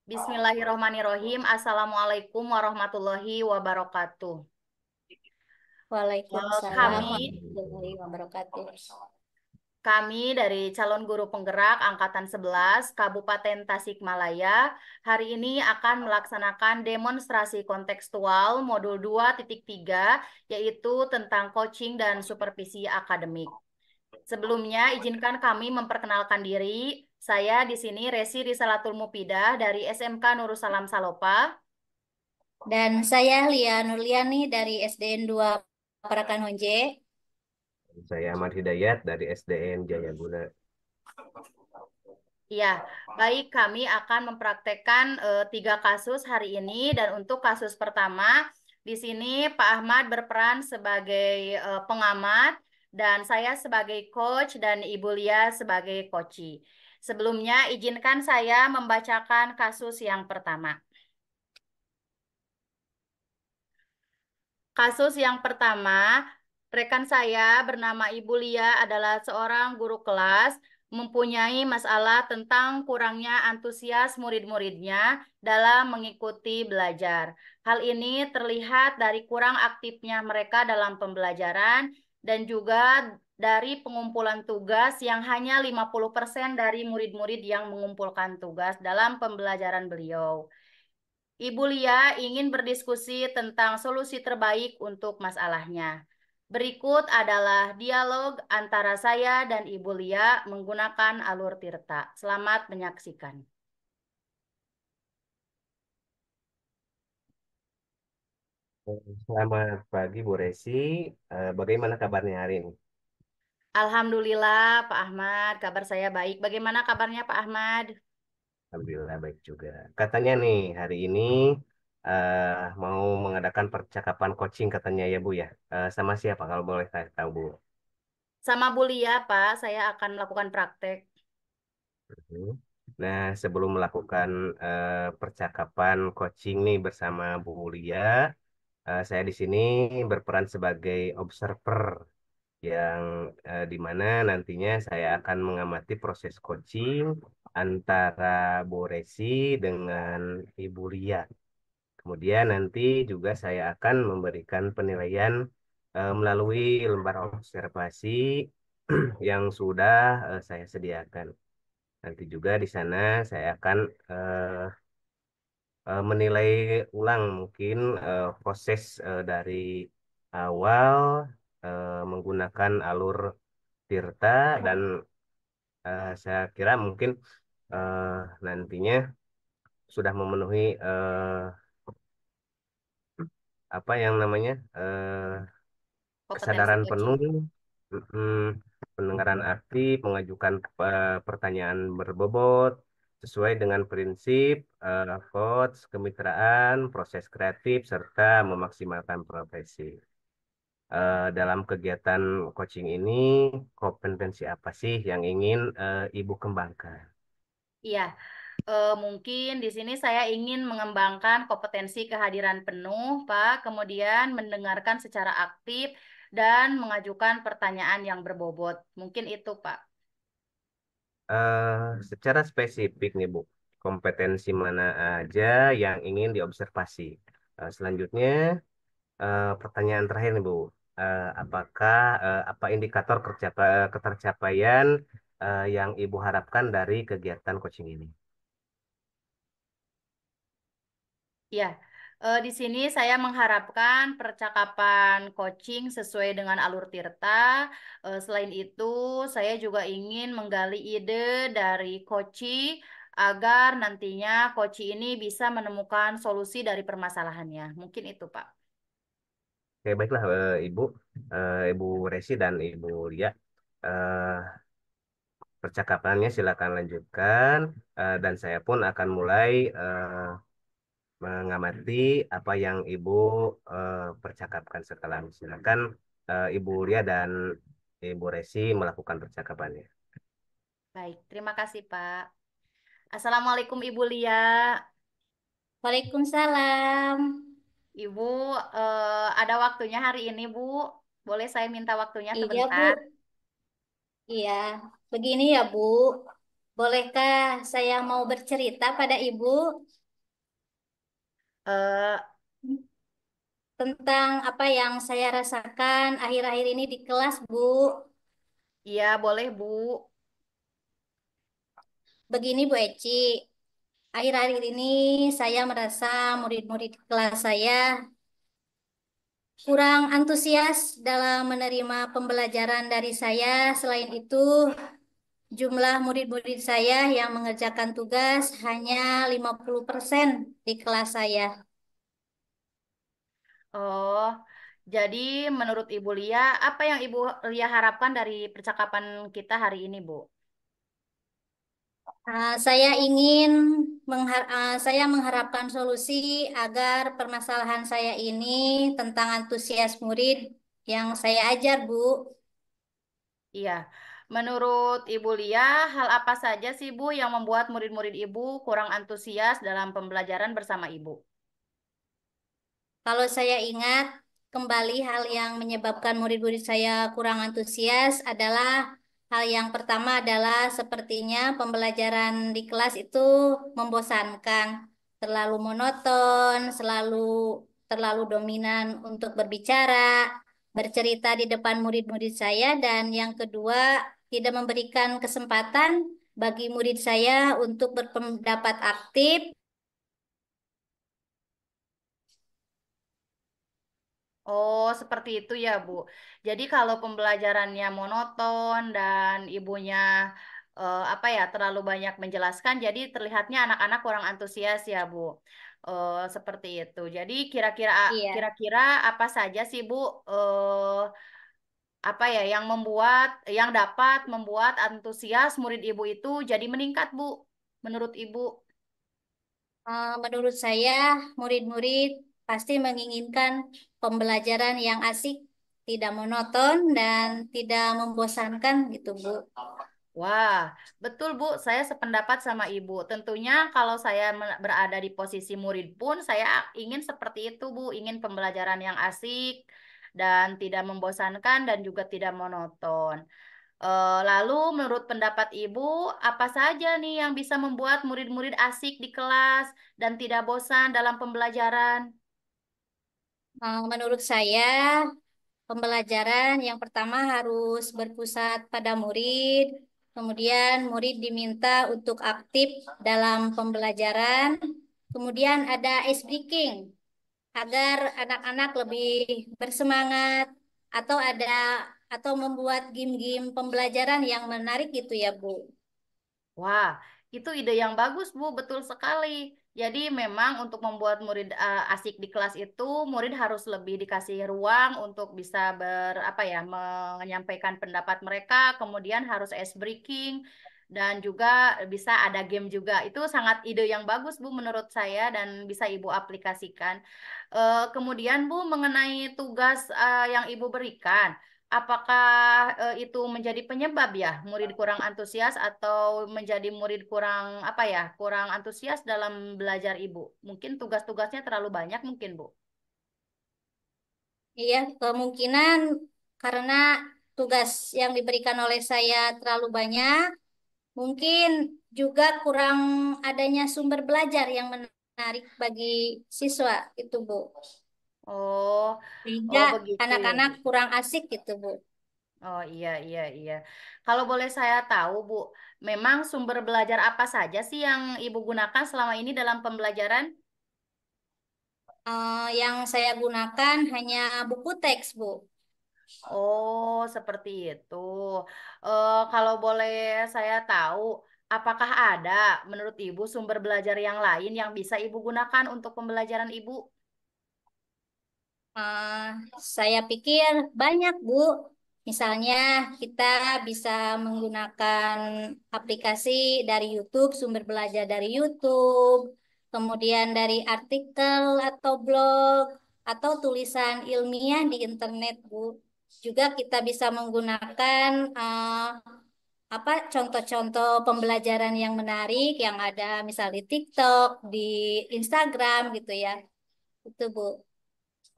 Bismillahirrohmanirrohim. Assalamualaikum warahmatullahi wabarakatuh. Waalaikumsalam Kami warahmatullahi wabarakatuh. kami dari calon guru penggerak Angkatan 11 Kabupaten Tasikmalaya hari ini akan melaksanakan demonstrasi kontekstual modul 2.3 yaitu tentang coaching dan supervisi akademik. Sebelumnya, izinkan kami memperkenalkan diri. Saya di sini Resi Risalatul Mufidah dari SMK Nursalam Salopa. Dan saya Lia Nurliani dari SDN 2 Parakan Honje. Saya Ahmad Hidayat dari SDN Jayaguna. Ya, baik kami akan mempraktekkan 3 kasus hari ini dan untuk kasus pertama di sini Pak Ahmad berperan sebagai pengamat dan saya sebagai coach dan Ibu Lia sebagai coach. Sebelumnya izinkan saya membacakan kasus yang pertama. Kasus yang pertama, rekan saya bernama Ibu Lia adalah seorang guru kelas, mempunyai masalah tentang kurangnya antusias murid-muridnya dalam mengikuti belajar. Hal ini terlihat dari kurang aktifnya mereka dalam pembelajaran dan juga dari pengumpulan tugas yang hanya 50% dari murid-murid yang mengumpulkan tugas dalam pembelajaran beliau. Ibu Lia ingin berdiskusi tentang solusi terbaik untuk masalahnya. Berikut adalah dialog antara saya dan Ibu Lia menggunakan alur Tirta. Selamat menyaksikan. Selamat pagi Bu Resi. Bagaimana kabarnya hari ini? Alhamdulillah Pak Ahmad, kabar saya baik. Bagaimana kabarnya Pak Ahmad? Alhamdulillah baik juga. Katanya nih hari ini mau mengadakan percakapan coaching katanya ya Bu ya. Sama siapa kalau boleh saya tahu Bu? Sama Bu Lia Pak, saya akan melakukan praktek. Hmm. Nah, sebelum melakukan percakapan coaching nih bersama Bu Lia, saya di sini berperan sebagai observer yang di mana nantinya saya akan mengamati proses coaching antara Bu Resi dengan Ibu Lia. Kemudian nanti juga saya akan memberikan penilaian melalui lembar observasi yang sudah saya sediakan. Nanti juga di sana saya akan menilai ulang mungkin proses dari awal menggunakan alur Tirta dan saya kira mungkin eh, nantinya sudah memenuhi apa yang namanya Kompetensi kesadaran coaching. penuh, mm, pendengaran aktif, mengajukan pertanyaan berbobot sesuai dengan prinsip votes, kemitraan, proses kreatif serta memaksimalkan profesi. Dalam kegiatan coaching ini, kompetensi apa sih yang ingin Ibu kembangkan? Iya, mungkin di sini saya ingin mengembangkan kompetensi kehadiran penuh, Pak, kemudian mendengarkan secara aktif dan mengajukan pertanyaan yang berbobot. Mungkin itu, Pak. Secara spesifik nih Bu, kompetensi mana aja yang ingin diobservasi? Selanjutnya, pertanyaan terakhir nih Bu, apakah apa indikator ketercapaian yang Ibu harapkan dari kegiatan coaching ini? Ya, di sini saya mengharapkan percakapan coaching sesuai dengan alur Tirta. Selain itu, saya juga ingin menggali ide dari coach agar nantinya coach ini bisa menemukan solusi dari permasalahannya. Mungkin itu, Pak. Oke, baiklah Ibu, Ibu Resi dan Ibu Lia. Eh, Percakapannya silakan lanjutkan dan saya pun akan mulai mengamati apa yang Ibu percakapkan setelah silakan Ibu Lia dan Ibu Resi melakukan percakapannya. Baik, terima kasih, Pak. Assalamualaikum, Ibu Lia. Waalaikumsalam. Ibu, ada waktunya hari ini, Bu. Boleh saya minta waktunya Iya, sebentar? Bu. Iya. Begini ya, Bu. Bolehkah saya mau bercerita pada Ibu Eh, tentang apa yang saya rasakan akhir-akhir ini di kelas, Bu? iya boleh Bu. Begini, Bu Eci. Akhir-akhir ini saya merasa murid-murid kelas saya kurang antusias dalam menerima pembelajaran dari saya. Selain itu, jumlah murid-murid saya yang mengerjakan tugas hanya 50% di kelas saya. Oh, jadi menurut Ibu Lia, apa yang Ibu Lia harapkan dari percakapan kita hari ini, Bu? Saya ingin saya mengharapkan solusi agar permasalahan saya ini tentang antusias murid yang saya ajar, Bu. Iya, menurut Ibu Lia, hal apa saja sih Bu yang membuat murid-murid Ibu kurang antusias dalam pembelajaran bersama Ibu? Kalau saya ingat kembali hal yang menyebabkan murid-murid saya kurang antusias adalah hal yang pertama adalah sepertinya pembelajaran di kelas itu membosankan, terlalu monoton, terlalu dominan untuk berbicara, bercerita di depan murid-murid saya, dan yang kedua tidak memberikan kesempatan bagi murid saya untuk berpendapat aktif. Oh, seperti itu ya, Bu. Jadi kalau pembelajarannya monoton dan ibunya apa ya terlalu banyak menjelaskan, jadi terlihatnya anak-anak kurang antusias ya, Bu. Seperti itu. Jadi kira-kira Iya. kira-kira apa saja sih, Bu? Apa ya yang dapat membuat antusias murid Ibu itu jadi meningkat, Bu? Menurut Ibu? Menurut saya, murid-murid pasti menginginkan pembelajaran yang asik, tidak monoton, dan tidak membosankan gitu, Bu. Wah, betul Bu, saya sependapat sama Ibu. Tentunya kalau saya berada di posisi murid pun, saya ingin seperti itu Bu, ingin pembelajaran yang asik dan tidak membosankan dan juga tidak monoton. Lalu menurut pendapat Ibu, apa saja nih yang bisa membuat murid-murid asik di kelas dan tidak bosan dalam pembelajaran? Menurut saya, pembelajaran yang pertama harus berpusat pada murid, kemudian murid diminta untuk aktif dalam pembelajaran, kemudian ada ice breaking agar anak-anak lebih bersemangat atau membuat game-game pembelajaran yang menarik gitu ya, Bu. Wah, itu ide yang bagus, Bu. Betul sekali. Jadi memang untuk membuat murid asik di kelas itu, murid harus lebih dikasih ruang untuk bisa apa ya, menyampaikan pendapat mereka, kemudian harus ice breaking dan juga bisa ada game juga. Itu sangat ide yang bagus, Bu, menurut saya dan bisa Ibu aplikasikan. Kemudian, Bu, mengenai tugas yang Ibu berikan. Apakah itu menjadi penyebab ya murid kurang antusias atau menjadi murid kurang apa ya kurang antusias dalam belajar Ibu? Mungkin tugas-tugasnya terlalu banyak mungkin Bu. Iya, kemungkinan karena tugas yang diberikan oleh saya terlalu banyak, mungkin juga kurang adanya sumber belajar yang menarik bagi siswa itu, Bu. Oh, Sehingga oh begitu ya anak-anak Bu. kurang asik gitu, Bu. Oh iya iya iya. Kalau boleh saya tahu Bu, memang sumber belajar apa saja sih yang Ibu gunakan selama ini dalam pembelajaran? Yang saya gunakan hanya buku teks, Bu. Oh, seperti itu. Kalau boleh saya tahu, apakah ada menurut Ibu sumber belajar yang lain yang bisa Ibu gunakan untuk pembelajaran Ibu? Eh, saya pikir banyak, Bu. Misalnya, kita bisa menggunakan aplikasi dari YouTube, sumber belajar dari YouTube, kemudian dari artikel atau blog, atau tulisan ilmiah di internet, Bu. Juga kita bisa menggunakan contoh-contoh pembelajaran yang menarik yang ada misal di TikTok, di Instagram gitu ya. Itu, Bu.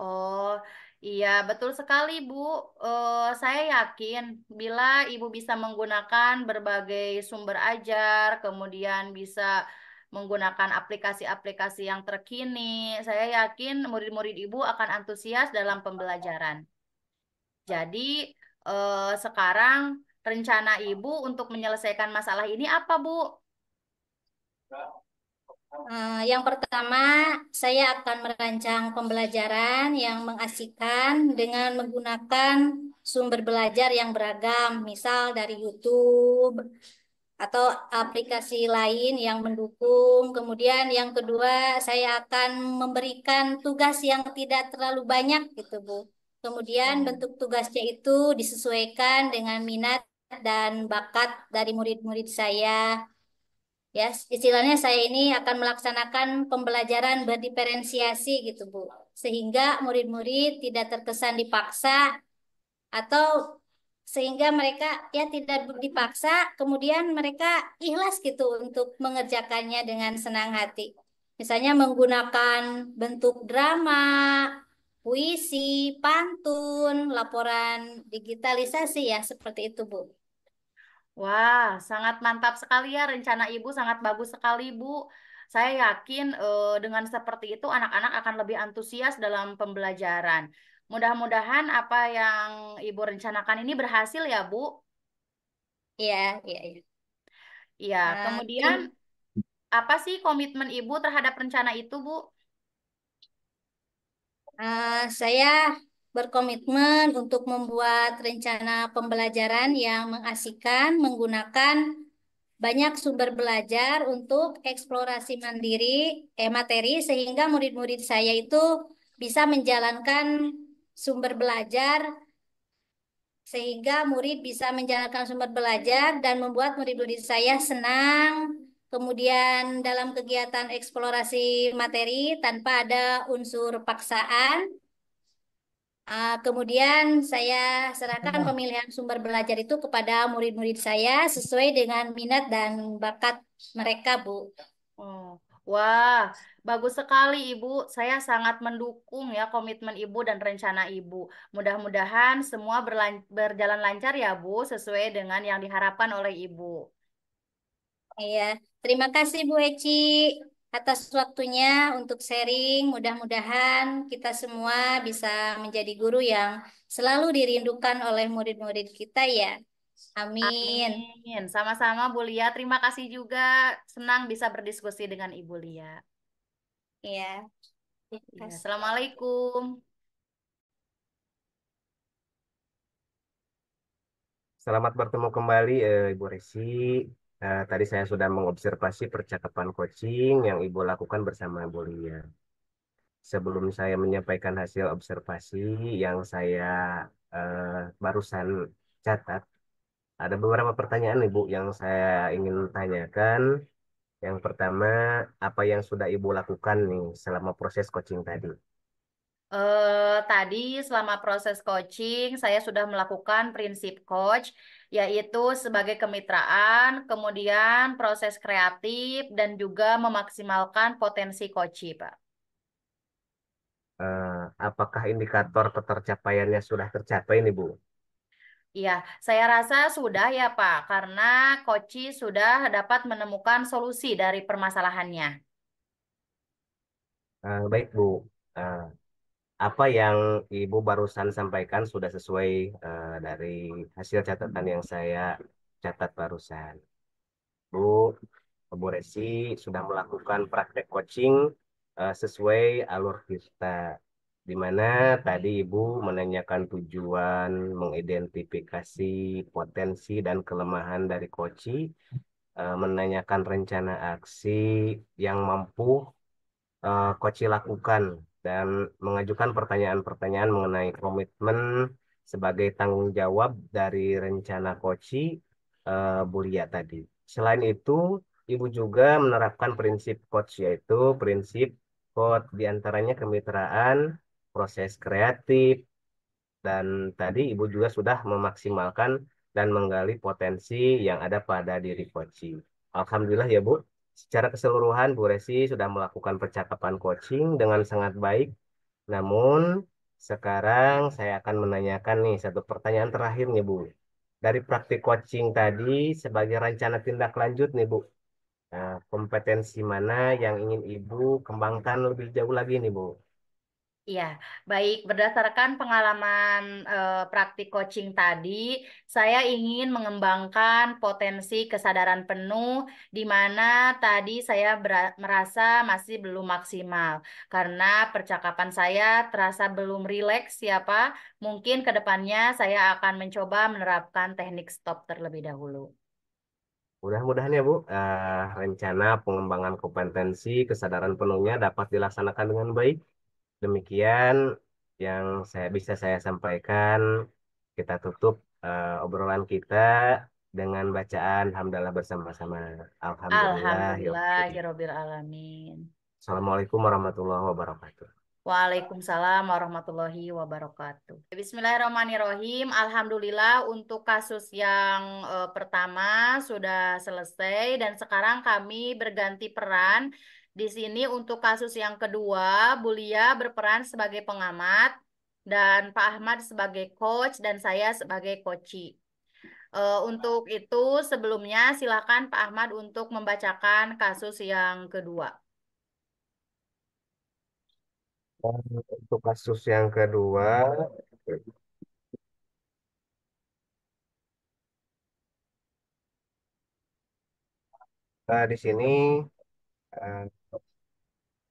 Oh, Iya, betul sekali, Bu. Saya yakin bila Ibu bisa menggunakan berbagai sumber ajar, kemudian bisa menggunakan aplikasi-aplikasi yang terkini, saya yakin murid-murid Ibu akan antusias dalam pembelajaran. Jadi, sekarang rencana Ibu untuk menyelesaikan masalah ini apa, Bu? Yang pertama, saya akan merancang pembelajaran yang mengasihkan dengan menggunakan sumber belajar yang beragam, misal dari YouTube atau aplikasi lain yang mendukung. Kemudian yang kedua, saya akan memberikan tugas yang tidak terlalu banyak gitu, Bu. Kemudian Oh. bentuk tugasnya itu disesuaikan dengan minat dan bakat dari murid-murid saya. Ya, istilahnya saya ini akan melaksanakan pembelajaran berdiferensiasi gitu, Bu. Sehingga murid-murid tidak terkesan dipaksa atau sehingga mereka ya tidak dipaksa, kemudian mereka ikhlas gitu untuk mengerjakannya dengan senang hati. Misalnya menggunakan bentuk drama, puisi, pantun, laporan digitalisasi ya seperti itu, Bu. Wah, sangat mantap sekali ya rencana Ibu, sangat bagus sekali, Bu. Saya yakin dengan seperti itu anak-anak akan lebih antusias dalam pembelajaran. Mudah-mudahan apa yang Ibu rencanakan ini berhasil ya, Bu. Iya, iya, iya. Iya, kemudian Terima apa sih komitmen Ibu terhadap rencana itu, Bu? Saya berkomitmen untuk membuat rencana pembelajaran yang mengasihkan menggunakan banyak sumber belajar untuk eksplorasi materi sehingga murid-murid saya itu bisa menjalankan sumber belajar sehingga murid bisa menjalankan sumber belajar dan membuat murid-murid saya senang. Kemudian dalam kegiatan eksplorasi materi tanpa ada unsur paksaan. Kemudian saya serahkan pemilihan sumber belajar itu kepada murid-murid saya sesuai dengan minat dan bakat mereka, Bu. Oh, wah, bagus sekali Ibu. Saya sangat mendukung ya komitmen Ibu dan rencana Ibu. Mudah-mudahan semua berjalan lancar ya, Bu, sesuai dengan yang diharapkan oleh Ibu. Iya, terima kasih Bu Eci atas waktunya untuk sharing. Mudah-mudahan kita semua bisa menjadi guru yang selalu dirindukan oleh murid-murid kita ya. Amin. Amin. Sama-sama Bu Lia. Terima kasih juga. Senang bisa berdiskusi dengan Ibu Lia. Iya, terima Iya, kasih. Assalamualaikum. Selamat bertemu kembali, Ibu Resi. Tadi saya sudah mengobservasi percakapan coaching yang Ibu lakukan bersama Bu Lia. Sebelum saya menyampaikan hasil observasi yang saya barusan catat, ada beberapa pertanyaan Ibu yang saya ingin tanyakan. Yang pertama, apa yang sudah Ibu lakukan nih selama proses coaching tadi? Tadi selama proses coaching, saya sudah melakukan prinsip coach, yaitu sebagai kemitraan, kemudian proses kreatif, dan juga memaksimalkan potensi coaching, Pak. Apakah indikator ketercapaiannya sudah tercapai nih, Bu? Iya, saya rasa sudah ya, Pak, karena coaching sudah dapat menemukan solusi dari permasalahannya. Baik, Bu. Eh, apa yang Ibu barusan sampaikan sudah sesuai dari hasil catatan yang saya catat barusan. Bu, Bu Resi sudah melakukan praktek coaching sesuai alur kita, di mana tadi Ibu menanyakan tujuan, mengidentifikasi potensi dan kelemahan dari coaching, menanyakan rencana aksi yang mampu Koci lakukan dan mengajukan pertanyaan-pertanyaan mengenai komitmen sebagai tanggung jawab dari rencana Koci Bulia tadi. Selain itu, Ibu juga menerapkan prinsip coach yaitu prinsip coach diantaranya kemitraan, proses kreatif, dan tadi Ibu juga sudah memaksimalkan dan menggali potensi yang ada pada diri coaching. Alhamdulillah ya Bu, secara keseluruhan Bu Resi sudah melakukan percakapan coaching dengan sangat baik. Namun sekarang saya akan menanyakan nih satu pertanyaan terakhir nih Bu. Dari praktik coaching tadi sebagai rencana tindak lanjut nih Bu. Nah, kompetensi mana yang ingin Ibu kembangkan lebih jauh lagi nih Bu? Iya, baik. Berdasarkan pengalaman praktik coaching tadi, saya ingin mengembangkan potensi kesadaran penuh di mana tadi saya merasa masih belum maksimal karena percakapan saya terasa belum rileks siapa. Mungkin ke depannya saya akan mencoba menerapkan teknik stop terlebih dahulu. Mudah-mudahan ya Bu, rencana pengembangan kompetensi kesadaran penuhnya dapat dilaksanakan dengan baik. Demikian yang bisa saya sampaikan. Kita tutup obrolan kita dengan bacaan hamdalah bersama-sama. Alhamdulillah. Ya Alhamdulillah, Rabbil. ya Robbil Alamin. Assalamualaikum warahmatullahi wabarakatuh. Waalaikumsalam warahmatullahi wabarakatuh. Bismillahirrahmanirrahim. Alhamdulillah untuk kasus yang pertama sudah selesai dan sekarang kami berganti peran. Di sini untuk kasus yang kedua, Bulia berperan sebagai pengamat dan Pak Ahmad sebagai coach dan saya sebagai coachee. Untuk itu sebelumnya silakan Pak Ahmad untuk membacakan kasus yang kedua. Untuk kasus yang kedua, di sini eh,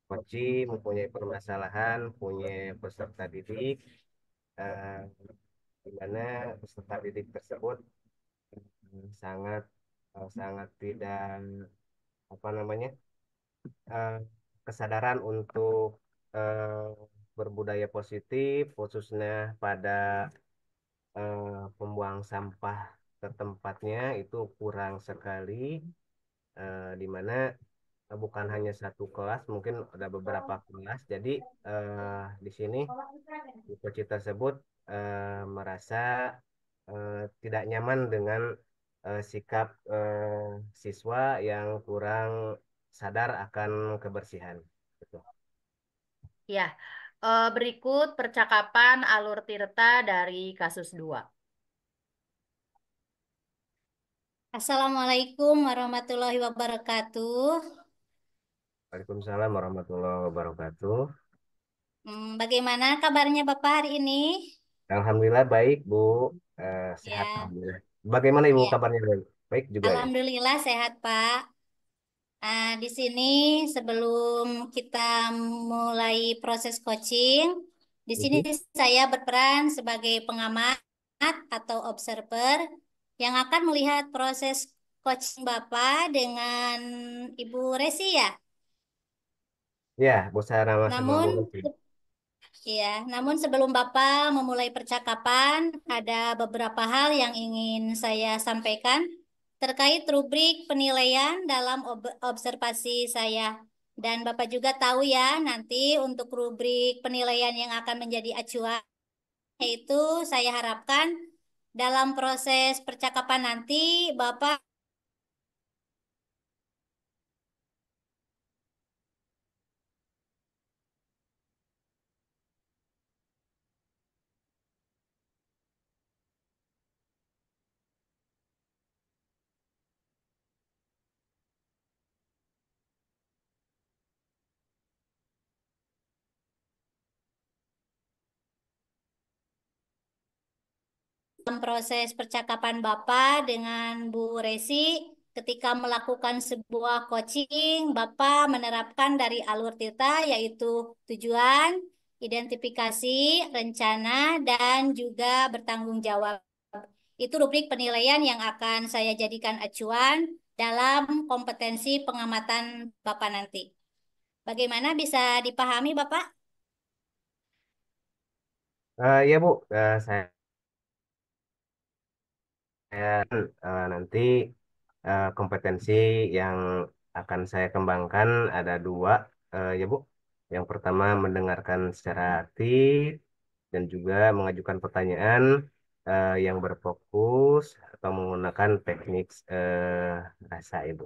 Mochi mempunyai permasalahan, punya peserta didik, eh, di mana peserta didik tersebut sangat sangat tidak apa namanya eh, kesadaran untuk eh, berbudaya positif, khususnya pada pembuang sampah ke tempatnya itu kurang sekali, di mana bukan hanya satu kelas, mungkin ada beberapa kelas. Jadi di sini coach tersebut merasa tidak nyaman dengan sikap siswa yang kurang sadar akan kebersihan. Gitu. Ya, berikut percakapan Alur Tirta dari kasus 2. Assalamualaikum warahmatullahi wabarakatuh. Waalaikumsalam warahmatullahi wabarakatuh. Bagaimana kabarnya Bapak hari ini? Alhamdulillah baik, Bu. Sehat, Ya, Alhamdulillah. Bagaimana Ibu ya. kabarnya? Baik juga ya. Alhamdulillah sehat Pak. Di sini sebelum kita mulai proses coaching, di sini Mhm. saya berperan sebagai pengamat atau observer yang akan melihat proses coaching Bapak dengan Ibu Resi ya. Ya, Bu Sarah sama Bu Namun Lutfi. Iya, namun sebelum Bapak memulai percakapan, ada beberapa hal yang ingin saya sampaikan terkait rubrik penilaian dalam observasi saya. Dan Bapak juga tahu ya, nanti untuk rubrik penilaian yang akan menjadi acuan, yaitu saya harapkan dalam proses percakapan nanti Bapak dalam proses percakapan Bapak dengan Bu Resi, ketika melakukan sebuah coaching, Bapak menerapkan dari alur Tirta yaitu tujuan, identifikasi, rencana, dan juga bertanggung jawab. Itu rubrik penilaian yang akan saya jadikan acuan dalam kompetensi pengamatan Bapak nanti. Bagaimana bisa dipahami Bapak? Ya Bu, saya nanti kompetensi yang akan saya kembangkan ada dua, ya Bu. Yang pertama mendengarkan secara aktif dan juga mengajukan pertanyaan yang berfokus atau menggunakan teknik rasa Ibu.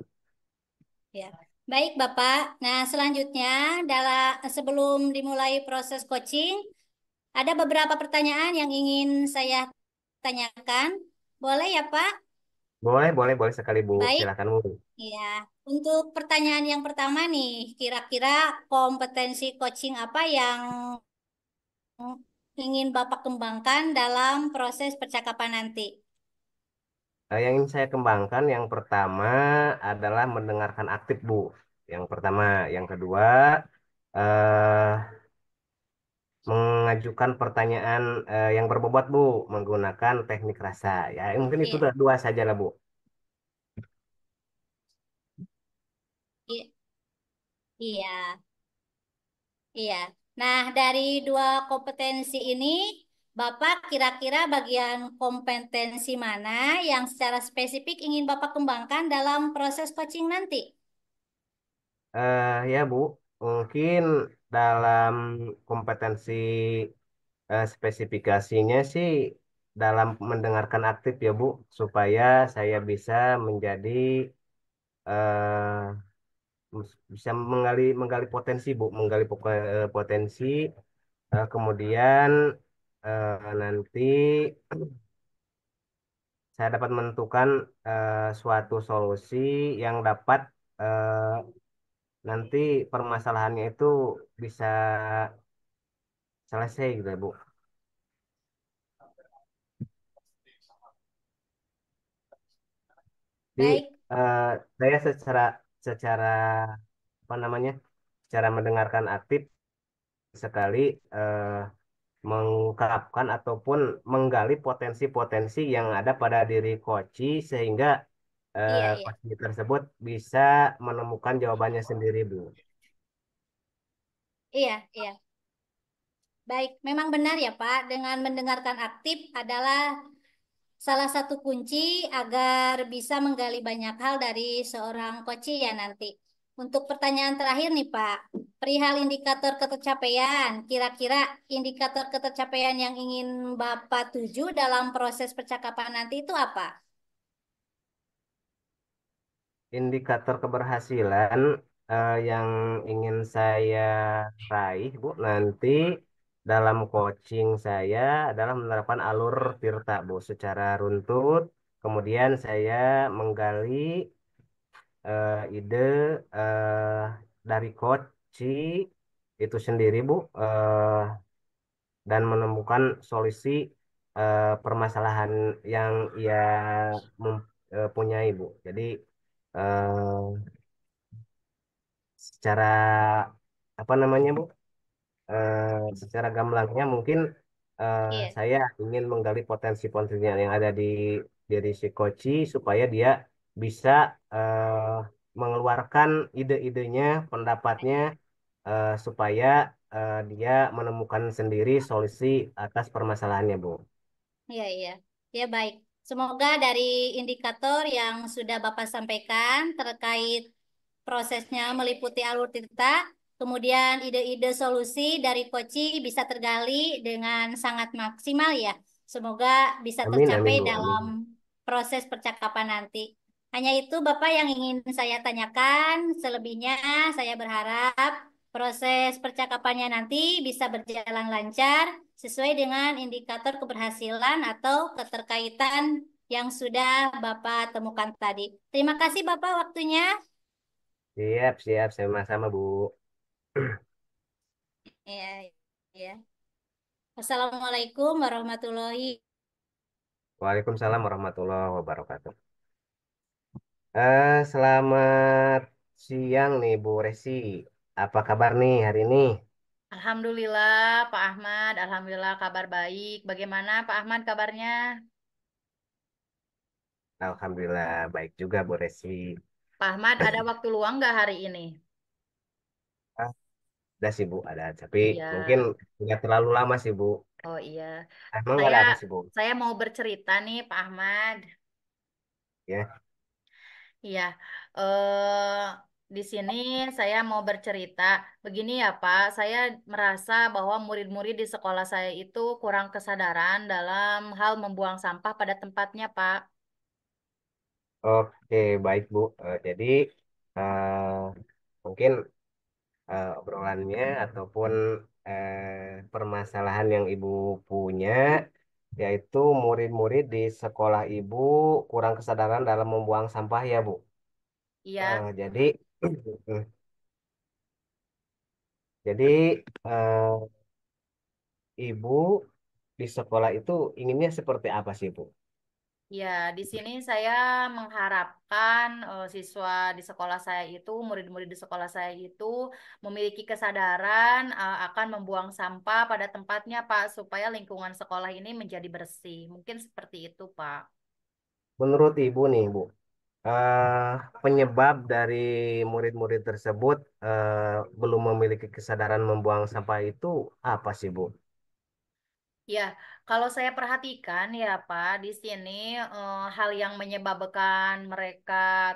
Ya, baik Bapak. Nah, selanjutnya sebelum dimulai proses coaching, Ada beberapa pertanyaan yang ingin saya tanyakan. Boleh ya, Pak? Boleh, boleh, boleh sekali Bu. Baik. Silakan Bu. Ya, untuk pertanyaan yang pertama nih, kira-kira kompetensi coaching apa yang ingin Bapak kembangkan dalam proses percakapan nanti? Yang ingin saya kembangkan yang pertama adalah mendengarkan aktif Bu. Yang pertama, yang kedua eh, mengajukan pertanyaan yang berbobot Bu menggunakan teknik rasa. Ya, mungkin itu Iya, dua saja lah Bu. i- iya, iya. Nah, dari dua kompetensi ini, Bapak kira-kira bagian kompetensi mana yang secara spesifik ingin Bapak kembangkan dalam proses coaching nanti? Ya Bu, mungkin dalam kompetensi spesifikasinya sih dalam mendengarkan aktif ya Bu, supaya saya bisa menjadi eh, bisa menggali menggali potensi Bu, menggali potensi, kemudian nanti saya dapat menentukan suatu solusi yang dapat eh, nanti permasalahannya itu bisa selesai gitu ya Bu. Jadi Baik, eh, saya secara secara apa namanya, secara mendengarkan aktif sekali eh, mengungkapkan ataupun menggali potensi-potensi yang ada pada diri Koci sehingga iya, iya. Koci tersebut bisa menemukan jawabannya sendiri Bu. Iya, iya. Baik, memang benar ya Pak, dengan mendengarkan aktif adalah salah satu kunci agar bisa menggali banyak hal dari seorang coach ya nanti. Untuk pertanyaan terakhir nih Pak, perihal indikator ketercapaian, kira-kira indikator ketercapaian yang ingin Bapak tuju dalam proses percakapan nanti itu apa? Indikator keberhasilan yang ingin saya raih, Bu, nanti dalam coaching saya adalah menerapkan alur Tirta, Bu, secara runtut. Kemudian saya menggali ide eh, dari coach itu sendiri, Bu, dan menemukan solusi permasalahan yang ia punyai, Bu. Jadi eh, secara apa namanya Bu? Secara gamblangnya mungkin eh, Iya, saya ingin menggali potensi-potensi yang ada di diri si Koci supaya dia bisa eh, mengeluarkan ide-idenya, pendapatnya supaya dia menemukan sendiri solusi atas permasalahannya Bu. iya, iya. Ya baik. Semoga dari indikator yang sudah Bapak sampaikan terkait prosesnya meliputi alur cerita, kemudian ide-ide solusi dari Koci bisa tergali dengan sangat maksimal ya. Semoga bisa Amin tercapai amin Bu dalam amin. proses percakapan nanti. Hanya itu Bapak yang ingin saya tanyakan. Selebihnya saya berharap proses percakapannya nanti bisa berjalan lancar sesuai dengan indikator keberhasilan atau keterkaitan yang sudah Bapak temukan tadi. Terima kasih Bapak waktunya. Siap siap sama-sama Bu. Ya, ya. Assalamualaikum warahmatullahi. Waalaikumsalam warahmatullahi wabarakatuh. Selamat siang nih Bu Resi. Apa kabar nih hari ini? Alhamdulillah, Pak Ahmad. Alhamdulillah kabar baik. Bagaimana Pak Ahmad kabarnya? Alhamdulillah baik juga Bu Resi. Pak Ahmad ada waktu luang nggak hari ini? Ah, ada sih Bu, ada. Tapi Iya. mungkin nggak terlalu lama sih Bu. Oh iya. Emang nggak Saya ada apa sih Bu? saya mau bercerita nih Pak Ahmad. Ya, Iya. Eh di sini saya mau bercerita. Begini ya Pak, saya merasa bahwa murid-murid di sekolah saya itu kurang kesadaran dalam hal membuang sampah pada tempatnya Pak. oke baik Bu. Jadi eh, mungkin obrolannya ataupun permasalahan yang Ibu punya, yaitu murid-murid di sekolah Ibu kurang kesadaran dalam membuang sampah ya, Bu. Iya, Jadi, jadi eh, Ibu di sekolah itu inginnya seperti apa sih, Bu? ya, di sini saya mengharapkan siswa di sekolah saya itu, murid-murid di sekolah saya itu memiliki kesadaran akan membuang sampah pada tempatnya, Pak, supaya lingkungan sekolah ini menjadi bersih. Mungkin seperti itu, Pak. Menurut Ibu nih, Bu, eh, penyebab dari murid-murid tersebut belum memiliki kesadaran membuang sampah itu apa sih, Bu? Ya, kalau saya perhatikan ya Pak, di sini hal yang menyebabkan mereka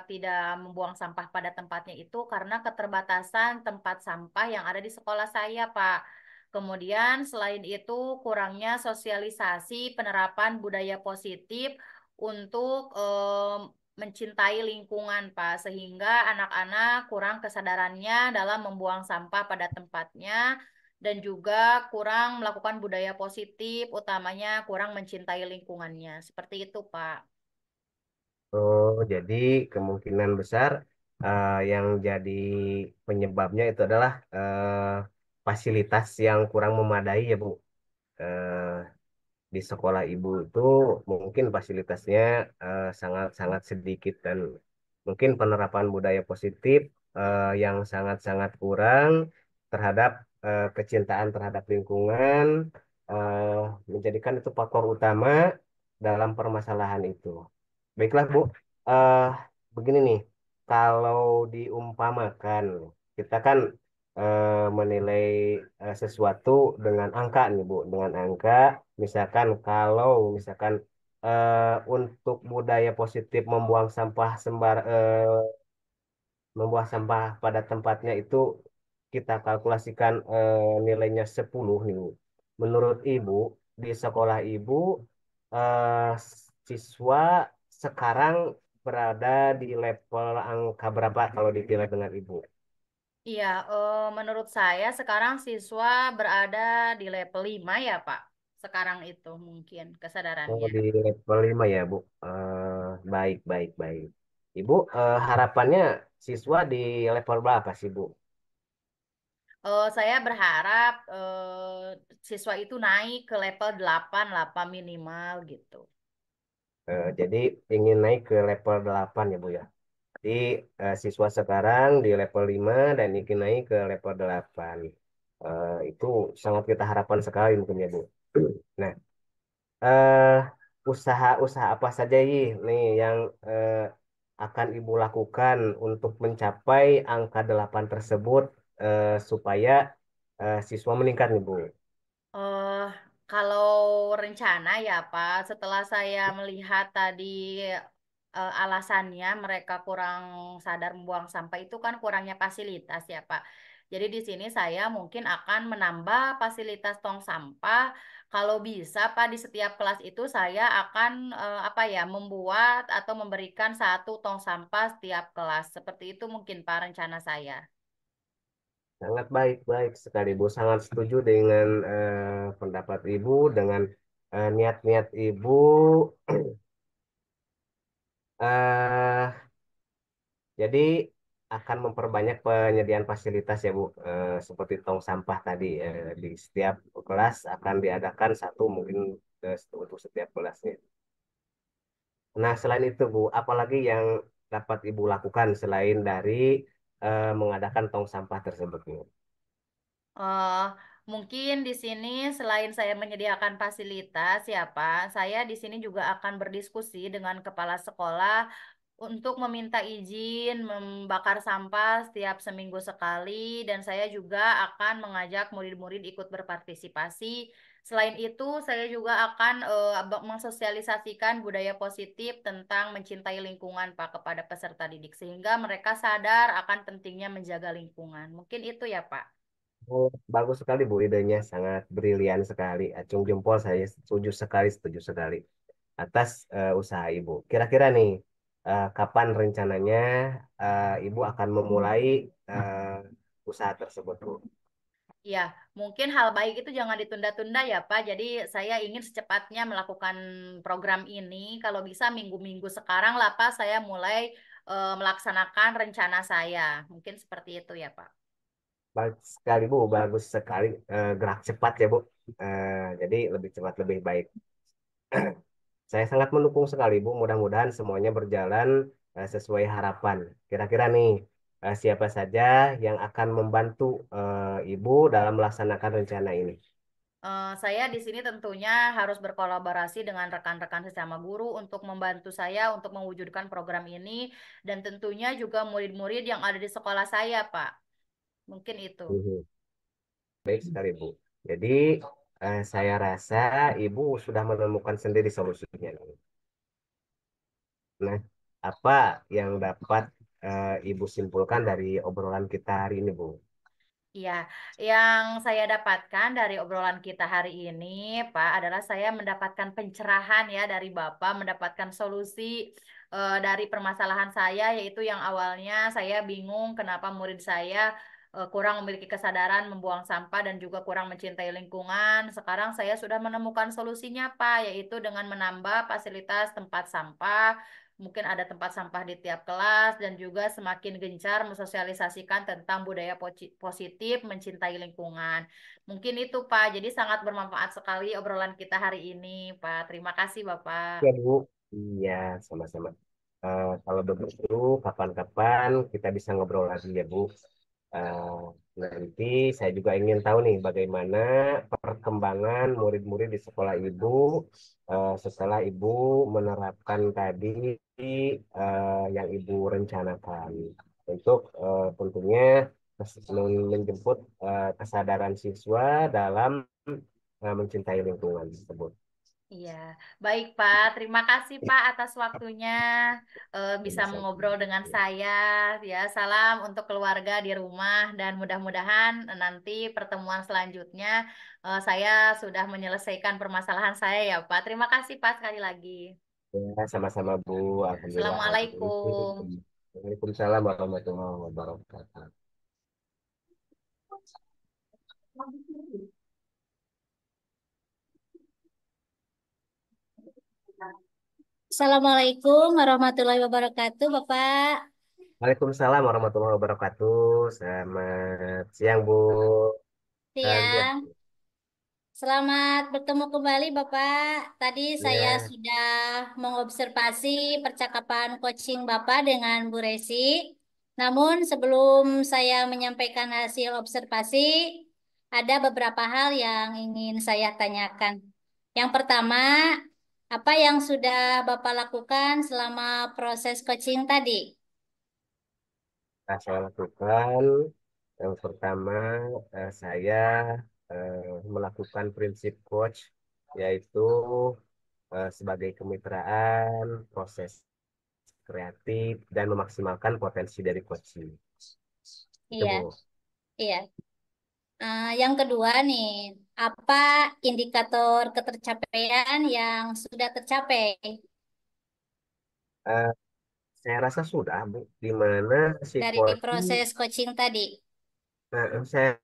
tidak membuang sampah pada tempatnya itu karena keterbatasan tempat sampah yang ada di sekolah saya, Pak. Kemudian selain itu kurangnya sosialisasi penerapan budaya positif untuk mencintai lingkungan, Pak, sehingga anak-anak kurang kesadarannya dalam membuang sampah pada tempatnya dan juga kurang melakukan budaya positif, utamanya kurang mencintai lingkungannya. Seperti itu, Pak. Oh, jadi kemungkinan besar yang jadi penyebabnya itu adalah fasilitas yang kurang memadai ya, Bu. Eh, di sekolah ibu itu mungkin fasilitasnya sangat-sangat sedikit dan mungkin penerapan budaya positif yang sangat-sangat kurang terhadap kecintaan terhadap lingkungan eh, menjadikan itu faktor utama dalam permasalahan itu. Baiklah Bu, Eh, begini nih, kalau diumpamakan kita kan menilai sesuatu dengan angka nih Bu, dengan angka. Misalkan kalau misalkan untuk budaya positif membuang sampah pada tempatnya itu kita kalkulasikan nilainya 10 nih Bu. Menurut Ibu di sekolah Ibu eh, siswa sekarang berada di level angka berapa kalau dipilih dengan Ibu? Iya, menurut saya sekarang siswa berada di level 5 ya, Pak. Sekarang itu mungkin Oh, kesadarannya. di level 5 ya, Bu. Baik, baik, baik. Ibu, harapannya siswa di level berapa sih, Bu? Saya berharap siswa itu naik ke level 8 lah, Pak, minimal gitu. Jadi ingin naik ke level 8 ya, Bu ya. Jadi siswa sekarang di level 5 dan ingin naik ke level 8. Itu sangat kita harapkan sekali mungkin ya, Bu. Nah, eh, usaha-usaha apa saja nih yang akan Ibu lakukan untuk mencapai angka 8 tersebut supaya siswa meningkat nih, Bu? eh Kalau rencana ya Pak, setelah saya melihat tadi alasannya mereka kurang sadar membuang sampah itu kan kurangnya fasilitas ya Pak. Jadi di sini saya mungkin akan menambah fasilitas tong sampah. Kalau bisa Pak di setiap kelas itu saya akan apa ya membuat atau memberikan satu tong sampah setiap kelas. Seperti itu mungkin Pak rencana saya. Sangat baik, baik sekali, Bu. Sangat setuju dengan pendapat Ibu, dengan niat-niat Ibu. eh Jadi akan memperbanyak penyediaan fasilitas ya Bu, seperti tong sampah tadi di setiap kelas akan diadakan satu mungkin untuk setiap kelasnya. Nah selain itu Bu, apalagi yang dapat Ibu lakukan selain dari mengadakan tong sampah tersebut Bu? Eh, Mungkin di sini selain saya menyediakan fasilitas ya Pak, saya di sini juga akan berdiskusi dengan kepala sekolah untuk meminta izin membakar sampah setiap seminggu sekali dan saya juga akan mengajak murid-murid ikut berpartisipasi. Selain itu, saya juga akan mensosialisasikan budaya positif tentang mencintai lingkungan Pak kepada peserta didik sehingga mereka sadar akan pentingnya menjaga lingkungan. Mungkin itu ya Pak. Oh, bagus sekali Bu idenya, sangat brilian sekali. Acung jempol saya setuju sekali atas usaha Ibu. Kira-kira nih, kapan rencananya Ibu akan memulai usaha tersebut, Bu. Ya, mungkin hal baik itu jangan ditunda-tunda ya, Pak. Jadi saya ingin secepatnya melakukan program ini. Kalau bisa minggu-minggu sekarang lah, Pak, saya mulai melaksanakan rencana saya. Mungkin seperti itu ya, Pak. Bagus sekali, Bu. Bagus sekali. Gerak cepat ya, Bu. Jadi lebih cepat, lebih baik. Saya sangat mendukung sekali, Bu. Mudah-mudahan semuanya berjalan sesuai harapan. Kira-kira nih, siapa saja yang akan membantu Ibu dalam melaksanakan rencana ini? Saya di sini tentunya harus berkolaborasi dengan rekan-rekan sesama guru untuk membantu saya untuk mewujudkan program ini dan tentunya juga murid-murid yang ada di sekolah saya, Pak. Mungkin itu. Mhm. Baik sekali, Bu. Jadi, saya rasa Ibu sudah menemukan sendiri solusinya. Nah, apa yang dapat Ibu simpulkan dari obrolan kita hari ini, Bu? Iya, yang saya dapatkan dari obrolan kita hari ini, Pak, adalah saya mendapatkan pencerahan ya dari Bapak, mendapatkan solusi dari permasalahan saya, yaitu yang awalnya saya bingung kenapa murid saya kurang memiliki kesadaran membuang sampah dan juga kurang mencintai lingkungan. Sekarang saya sudah menemukan solusinya, Pak, yaitu dengan menambah fasilitas tempat sampah. Mungkin ada tempat sampah di tiap kelas dan juga semakin gencar mensosialisasikan tentang budaya positif mencintai lingkungan. Mungkin itu Pak, jadi sangat bermanfaat sekali obrolan kita hari ini Pak. Terima kasih Ya, Bapak. Bu. Iya, sama-sama. Kalau begitu, kapan-kapan kita bisa ngobrol lagi ya, Bu. Eh, Nanti saya juga ingin tahu nih bagaimana perkembangan murid-murid di sekolah Ibu setelah Ibu menerapkan tadi yang Ibu rencanakan. Untuk tentunya menjemput kesadaran siswa dalam mencintai lingkungan tersebut. Iya, baik Pak. Terima kasih Pak atas waktunya bisa Sama-sama. mengobrol dengan saya. Ya, salam untuk keluarga di rumah dan mudah-mudahan nanti pertemuan selanjutnya saya sudah menyelesaikan permasalahan saya ya Pak. Terima kasih Pak sekali lagi. Ya, sama-sama Bu. Alhamdulillah kalau begitu. Assalamualaikum. Waalaikumsalam warahmatullahi wabarakatuh. Assalamualaikum warahmatullahi wabarakatuh, Bapak. Waalaikumsalam warahmatullahi wabarakatuh. Selamat siang Bu. Ya, Siang. Selamat bertemu kembali, Bapak. Tadi saya ya, sudah mengobservasi percakapan coaching Bapak dengan Bu Resi. Namun sebelum saya menyampaikan hasil observasi, ada beberapa hal yang ingin saya tanyakan. Yang pertama, apa yang sudah Bapak lakukan selama proses coaching tadi? saya lakukan. Yang pertama, saya melakukan prinsip coach, yaitu sebagai kemitraan, proses kreatif, dan memaksimalkan potensi dari coaching. Itu Iya, Bu. iya. Yang kedua nih, apa indikator ketercapaian yang sudah tercapai Eh, saya rasa sudah, Bu, di mana si dari Koci, proses coaching tadi? saya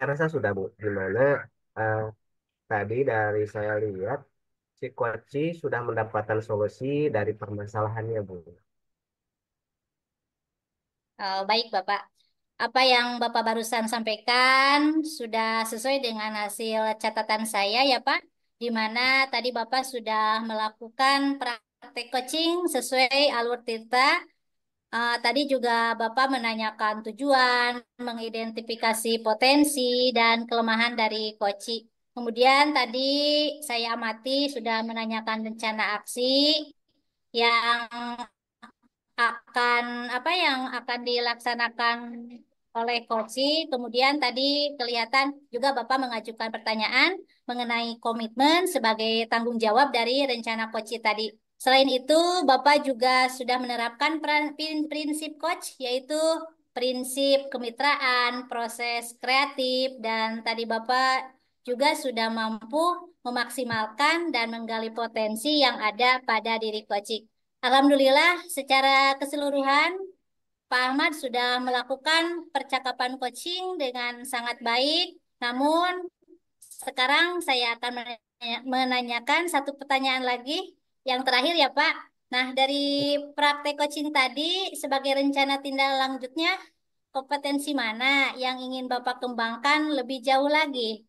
rasa sudah, Bu, di mana eh, tadi dari saya lihat si Koci sudah mendapatkan solusi dari permasalahannya, Bu. Baik, Bapak. Apa yang Bapak barusan sampaikan sudah sesuai dengan hasil catatan saya ya, Pak, di mana tadi Bapak sudah melakukan praktek coaching sesuai alur Tirta. Tadi juga Bapak menanyakan tujuan, mengidentifikasi potensi dan kelemahan dari coaching. Kemudian tadi saya amati sudah menanyakan rencana aksi yang yang akan dilaksanakan oleh Koci. Kemudian tadi kelihatan juga Bapak mengajukan pertanyaan mengenai komitmen sebagai tanggung jawab dari rencana Koci tadi. Selain itu, Bapak juga sudah menerapkan prinsip coach, yaitu prinsip kemitraan, proses kreatif, dan tadi Bapak juga sudah mampu memaksimalkan dan menggali potensi yang ada pada diri coach. Alhamdulillah, secara keseluruhan Pak Ahmad sudah melakukan percakapan coaching dengan sangat baik. Namun sekarang saya akan menanyakan satu pertanyaan lagi, yang terakhir ya Pak. Nah, dari praktek coaching tadi, sebagai rencana tindak lanjutnya, kompetensi mana yang ingin Bapak kembangkan lebih jauh lagi?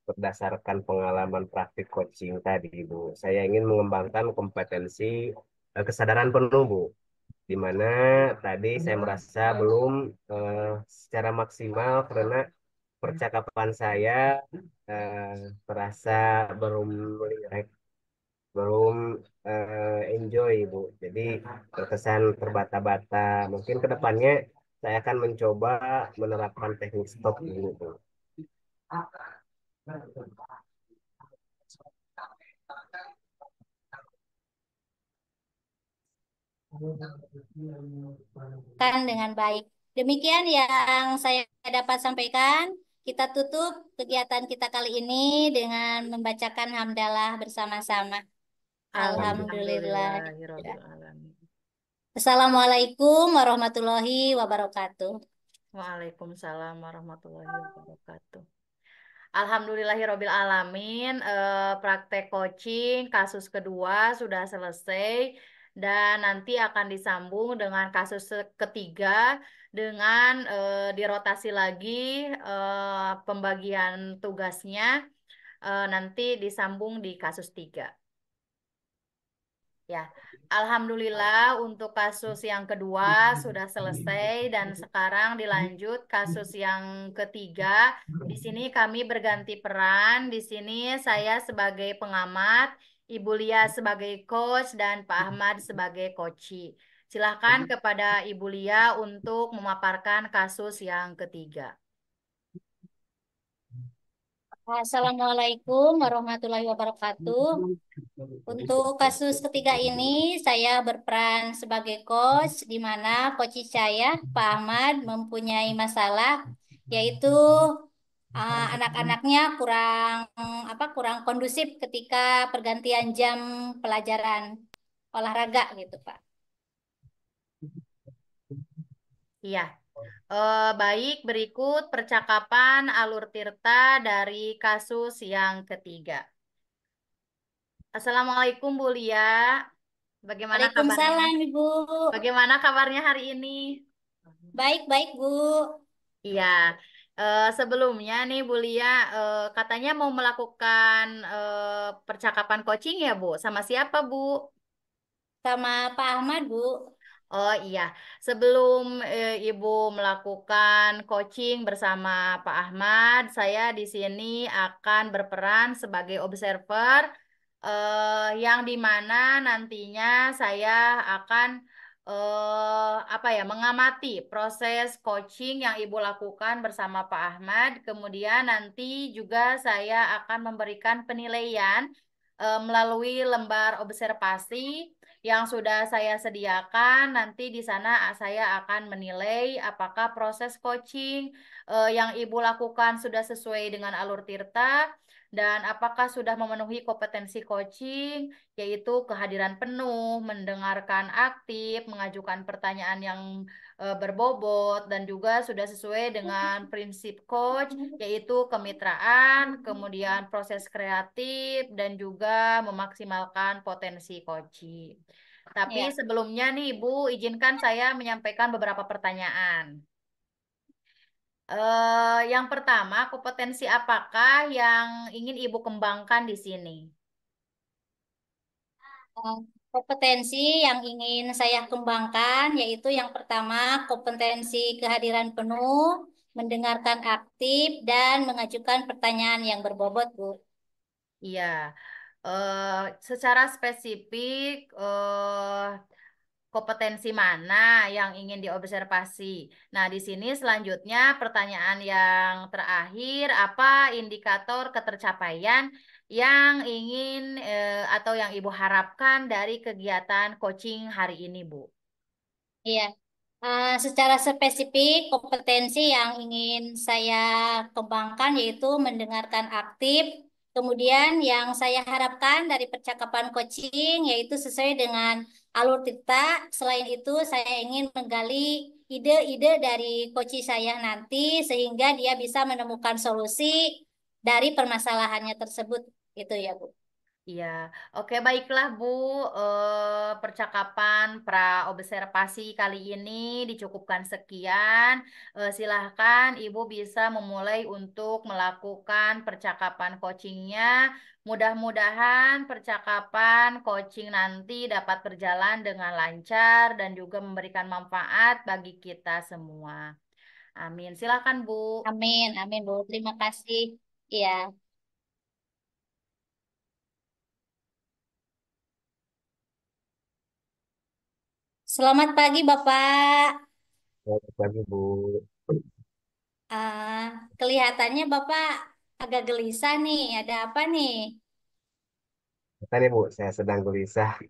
Berdasarkan pengalaman praktik coaching tadi, Bu, saya ingin mengembangkan kompetensi kesadaran penuh, Bu, di mana tadi saya merasa belum secara maksimal karena percakapan saya terasa belum rileks, belum enjoy, Bu. Jadi terkesan terbata-bata. Mungkin ke depannya saya akan mencoba menerapkan teknik stop dulu, Bu. Kan dengan baik. Demikian yang saya dapat sampaikan. Kita tutup kegiatan kita kali ini dengan membacakan hamdalah bersama-sama. Alhamdulillah. Alhamdulillahirobbilalamin. Assalamualaikum warahmatullahi wabarakatuh. Waalaikumsalam warahmatullahi wabarakatuh. Alhamdulillahirobbil alamin. Praktek coaching kasus kedua sudah selesai dan nanti akan disambung dengan kasus ketiga dengan dirotasi lagi pembagian tugasnya, nanti disambung di kasus 3. Ya, Alhamdulillah untuk kasus yang kedua sudah selesai dan sekarang dilanjut kasus yang ketiga. Di sini kami berganti peran. Di sini saya sebagai pengamat, Ibu Lia sebagai coach, dan Pak Ahmad sebagai coach. Silahkan kepada Ibu Lia untuk memaparkan kasus yang ketiga. Assalamualaikum warahmatullahi wabarakatuh. Untuk kasus ketiga ini, saya berperan sebagai coach, di mana coach saya, Pak Ahmad, mempunyai masalah, yaitu anak-anaknya kurang kondusif ketika pergantian jam pelajaran olahraga gitu, Pak. Iya. Baik, berikut percakapan Alur Tirta dari kasus yang ketiga. Assalamualaikum Bu Lia. Bagaimana kabarnya? Waalaikumsalam, Ibu. Bagaimana kabarnya hari ini? Baik-baik, Bu. Iya. Sebelumnya nih Bu Lia, katanya mau melakukan percakapan coaching ya Bu? Sama siapa Bu? Sama Pak Ahmad, Bu. Oh iya, sebelum Ibu melakukan coaching bersama Pak Ahmad, saya di sini akan berperan sebagai observer, yang dimana nantinya saya akan apa ya, mengamati proses coaching yang Ibu lakukan bersama Pak Ahmad. Kemudian nanti juga saya akan memberikan penilaian melalui lembar observasi yang sudah saya sediakan. Nanti di sana saya akan menilai apakah proses coaching yang Ibu lakukan sudah sesuai dengan alur Tirta dan apakah sudah memenuhi kompetensi coaching, yaitu kehadiran penuh, mendengarkan aktif, mengajukan pertanyaan yang berbobot, dan juga sudah sesuai dengan prinsip coach, yaitu kemitraan, kemudian proses kreatif, dan juga memaksimalkan potensi coaching. Tapi Ya. sebelumnya nih, Ibu, izinkan saya menyampaikan beberapa pertanyaan. Yang pertama, kompetensi apakah yang ingin Ibu kembangkan di sini? Eh, Kompetensi yang ingin saya kembangkan yaitu yang pertama kompetensi kehadiran penuh, mendengarkan aktif, dan mengajukan pertanyaan yang berbobot, Bu. Iya, secara spesifik, kompetensi mana yang ingin diobservasi. Nah, di sini selanjutnya pertanyaan yang terakhir, apa indikator ketercapaian yang ingin atau yang Ibu harapkan dari kegiatan coaching hari ini, Bu? Iya. Secara spesifik kompetensi yang ingin saya kembangkan yaitu mendengarkan aktif. Kemudian yang saya harapkan dari percakapan coaching yaitu sesuai dengan alur Tirta. Selain itu, saya ingin menggali ide-ide dari coach saya nanti sehingga dia bisa menemukan solusi dari permasalahannya tersebut. Itu ya, Bu. Iya, oke baiklah Bu. Percakapan pra-observasi kali ini dicukupkan sekian. Silahkan Ibu bisa memulai untuk melakukan percakapan coachingnya. Mudah-mudahan percakapan coaching nanti dapat berjalan dengan lancar dan juga memberikan manfaat bagi kita semua. Amin. Silahkan Bu. Amin, amin, Bu. Terima kasih. Iya. Selamat pagi, Bapak. Selamat pagi, Bu. Ah, kelihatannya Bapak agak gelisah nih. Ada apa nih? Tadi, Bu, saya sedang gelisah.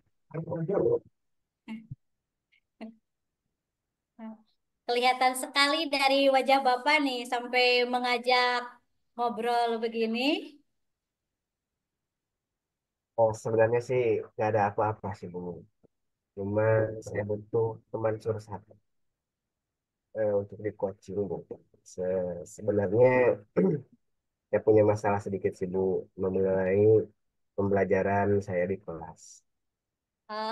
Kelihatan sekali dari wajah Bapak nih sampai mengajak ngobrol begini. Oh, sebenarnya sih nggak ada apa-apa sih, Bu. Cuma saya butuh teman curhat untuk di coaching, Bu. Sebenarnya saya punya masalah sedikit sih, Bu, mengenai pembelajaran saya di kelas.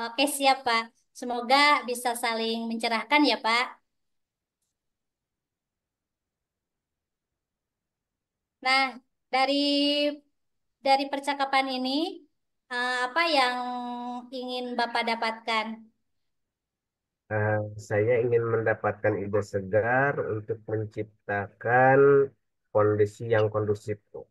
Oke, siap, Pak. Semoga bisa saling mencerahkan ya, Pak. Nah, dari percakapan ini, apa yang ingin Bapak dapatkan? Eh, saya ingin mendapatkan ide segar untuk menciptakan kondisi yang kondusif, Bu.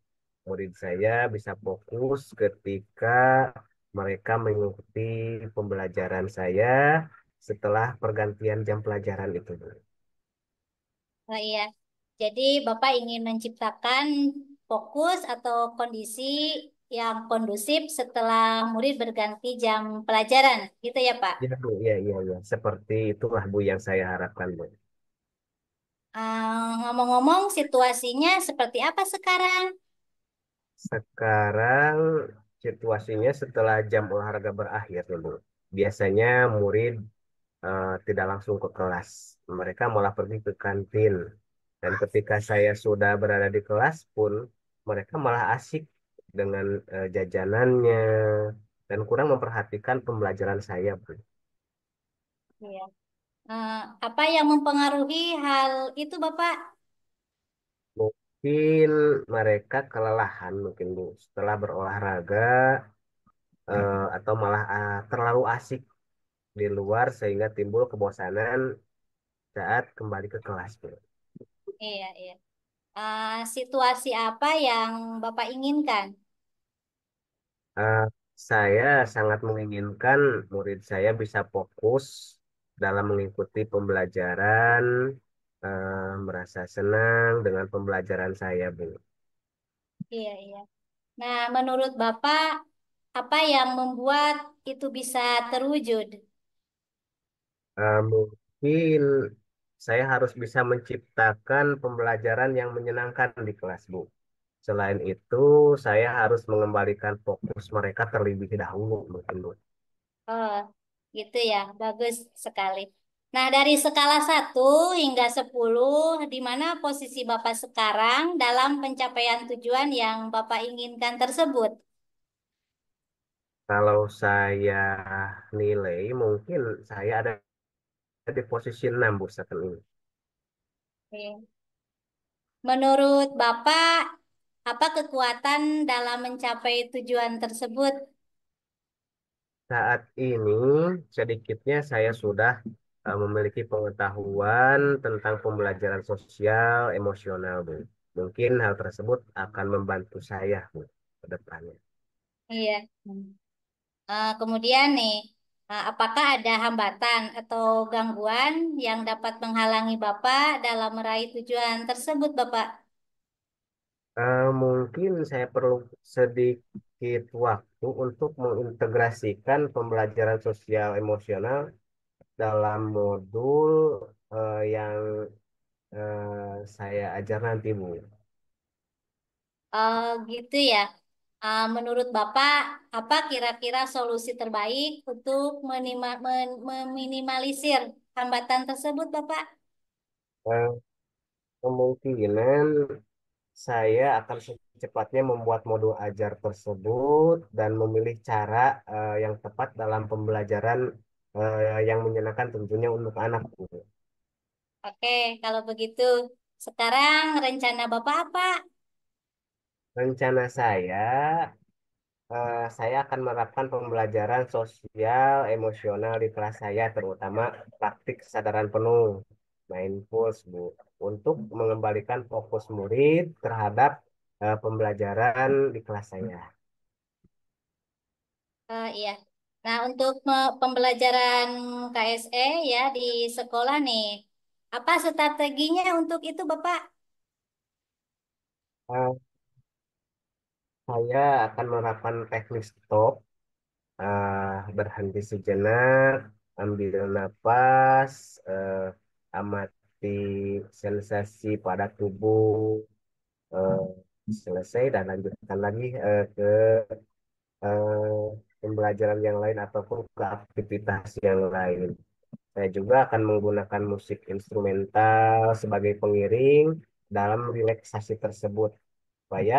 Murid saya bisa fokus ketika mereka mengikuti pembelajaran saya setelah pergantian jam pelajaran itu, Bu. Oh iya, jadi Bapak ingin menciptakan fokus atau kondisi yang kondusif setelah murid berganti jam pelajaran, gitu ya Pak? Ya, Bu, ya, ya, ya. Seperti itulah, Bu, yang saya harapkan, Bu. Ngomong-ngomong, situasinya seperti apa sekarang? Sekarang situasinya setelah jam olahraga berakhir, Bu. Biasanya murid tidak langsung ke kelas. Mereka malah pergi ke kantin. Dan ketika saya sudah berada di kelas pun, mereka malah asik dengan jajanannya dan kurang memperhatikan pembelajaran saya, Bu. Iya. Eh, apa yang mempengaruhi hal itu Bapak? Mungkin mereka kelelahan, mungkin Bu, setelah berolahraga atau malah terlalu asik di luar sehingga timbul kebosanan saat kembali ke kelas, Bu. Iya, iya. Situasi apa yang Bapak inginkan? Eh, saya sangat menginginkan murid saya bisa fokus dalam mengikuti pembelajaran, merasa senang dengan pembelajaran saya, Bu. Iya, iya. Nah, menurut Bapak, apa yang membuat itu bisa terwujud? Mungkin saya harus bisa menciptakan pembelajaran yang menyenangkan di kelas, Bu. Selain itu, saya harus mengembalikan fokus mereka terlebih dahulu, mungkin, Bu. Oh, gitu ya. Bagus sekali. Nah, dari skala 1 hingga 10, di mana posisi Bapak sekarang dalam pencapaian tujuan yang Bapak inginkan tersebut? Kalau saya nilai, mungkin saya ada di posisi 6, Bu, saat ini. Oke. Menurut Bapak, apa kekuatan dalam mencapai tujuan tersebut? Saat ini sedikitnya saya sudah memiliki pengetahuan tentang pembelajaran sosial emosional, Bu. Mungkin hal tersebut akan membantu saya, Bu, ke depannya. Iya. Kemudian nih, apakah ada hambatan atau gangguan yang dapat menghalangi Bapak dalam meraih tujuan tersebut, Bapak? Mungkin saya perlu sedikit waktu untuk mengintegrasikan pembelajaran sosial emosional dalam modul yang saya ajar nanti, Bu. Oh, gitu ya. Menurut Bapak, apa kira-kira solusi terbaik untuk meminimalisir hambatan tersebut, Bapak? Eh, Kemungkinan saya akan secepatnya membuat modul ajar tersebut dan memilih cara yang tepat dalam pembelajaran yang menyenangkan tentunya untuk anak. Oke, kalau begitu, sekarang rencana Bapak apa? Rencana saya akan menerapkan pembelajaran sosial emosional di kelas saya, terutama praktik kesadaran penuh, mindfulness, Bu, untuk mengembalikan fokus murid terhadap pembelajaran di kelas saya. Iya. Nah, untuk pembelajaran KSE ya di sekolah nih, apa strateginya untuk itu, Bapak? Eh, saya akan menerapkan teknik stop, berhenti sejenak, ambil napas, amati sensasi pada tubuh, eh, selesai dan lanjutkan lagi ke eh, pembelajaran yang lain ataupun ke aktivitas yang lain. Saya juga akan menggunakan musik instrumental sebagai pengiring dalam relaksasi tersebut supaya